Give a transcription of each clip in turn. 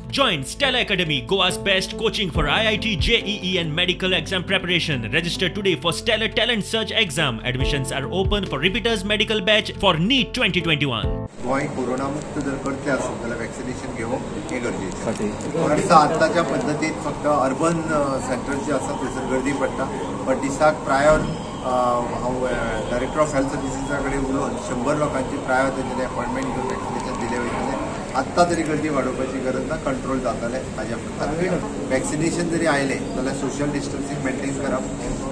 Join Stella Academy, Goa's best coaching for IIT, JEE and medical exam preparation. Register today for Stellar Talent Search exam. Admissions are open for repeaters medical batch for NEET 2021. Goa कोरोनामुक्त जर करते असेल जाल्यार vaccination घेवप हे गरजेचें. परत आतांच्या पद्दतीन फक्त अर्बन सेंटर्स जे आसा थंयसर गर्दी पडटा, पण दिसाक प्रायर हांव डायरेक्टर ऑफ हेल्थ सर्विसेसा कडेन उलोवन 100 लोकांची प्रायर तेंचे अपॉइंटमेंट घेवन वॅक्सिनेशन दिले वयतले. आत्तां तरी गर्दी वाडोवपाची गरज ना, कंट्रोल जातले हाज्या खातीर. वॅक्सिनेशन जरी आयलें जाल्यार सोशल डिस्टन्सिंग मेंटेन करप,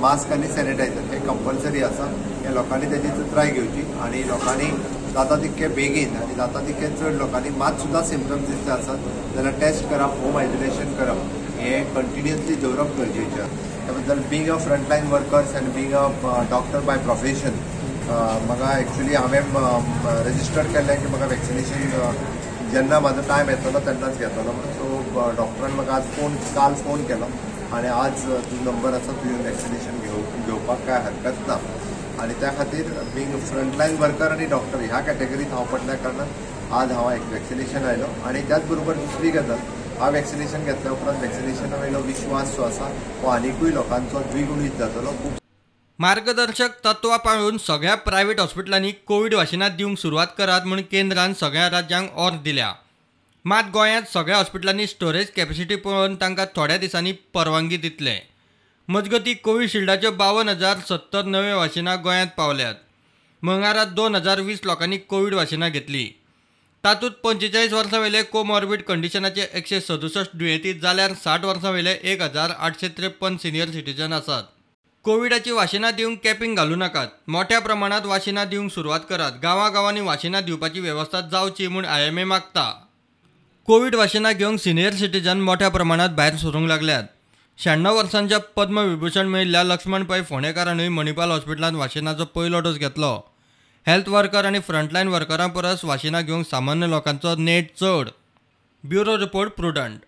मास्क आनी सॅनिटायझर हे कंपल्सरी आसा. हे लोकांनी तेजी जत्राय घेवची आनी लोकांनी जाता तितके बेगीन आनी जाता तितके चड लोकांनी मात सुद्दां सिम्पटम्स दिसता आसत जाल्यार टेस्ट करप, होम आयसोलेशन करप हें कंटिन्युअसली दवरप गरजेचें आसा. त्या बद्दल बींग अ फ्रंटलायन वर्कर्स आनी being a doctor by profession म्हाका एक्चुली हांवें रजिस्टर केल्लें की म्हाका वॅक्सिनेशन जेन्ना म्हाजो टायम येतलो तेन्नाच घेतलो. सो डॉक्टरान म्हाका काल फोन केलो आनी आज तुजो नंबर आसा, तुवें वॅक्सिनेशन घेवपाक कांय हरकत ना. आनी त्या खातीर बींग फ्रंटलायन वर्कर आनी डॉक्टर ह्या कॅटेगरींत हांव पडल्या कारणान आज हांव एक वॅक्सिनेशन आयलो. आनी त्याच बरोबर दुसरी गजाल, हांव वॅक्सिनेशन घेतल्या उपरांत वॅक्सिनेशना वयलो विश्वास जो आसा तो आनिकूय लोकांचो द्विगुणीत जातलो. मार्गदर्शक तत्वां पाळून सगळ्या प्रायव्हेट हॉस्पिटलांनी कोविड वाशिनां दिवंक सुरवात करात म्हूण केंद्रान सगळ्या राज्यांक ऑर्डर दिल्या. मात गोंयांत सगळ्या हॉस्पिटलांनी स्टोरेज कॅपॅसिटी पळोवन तांकां थोड्या दिसांनी परवानगी दितले. मजगतीं कोविशिल्डाच्यो 52,070 नव्यो वाशिनां गोंयांत पावल्यात. मंगळारात 2,020 लोकांनी कोविड वाशिनां घेतली. तातूंत 45 वर्सां वयले कोमॉर्बिड कंडिशनाचे 167 दुयेंती जाल्यार 60 वर्सां वयले 1,853 सिनियर सिटीजन आसात. कोविडाची वाशिनां दिवंक कॅपिंग घालूं नाकात. मोठ्या प्रमाणात वाशिनां दिवंक सुरवात करात. गांवांनी वाशिनां दिवपाची वेवस्था जावची म्हूण IMA मागता. कोविड वाशिनां घेवंक सिनियर सिटीजन मोठ्या प्रमाणात भायर सरूंक लागल्यात. 96 वर्सांच्या पद्मविभूषण मेळिल्ल्या लक्ष्मण पै फोंडेकारानूय मणिपाल हॉस्पिटलांत वाशिनाचो पयलो डोस घेतलो. हेल्थ वर्कर आनी फ्रंटलायन वर्करां परस वाशिनां घेवंक सामान्य लोकांचो नेट चड. Bureau report prudent.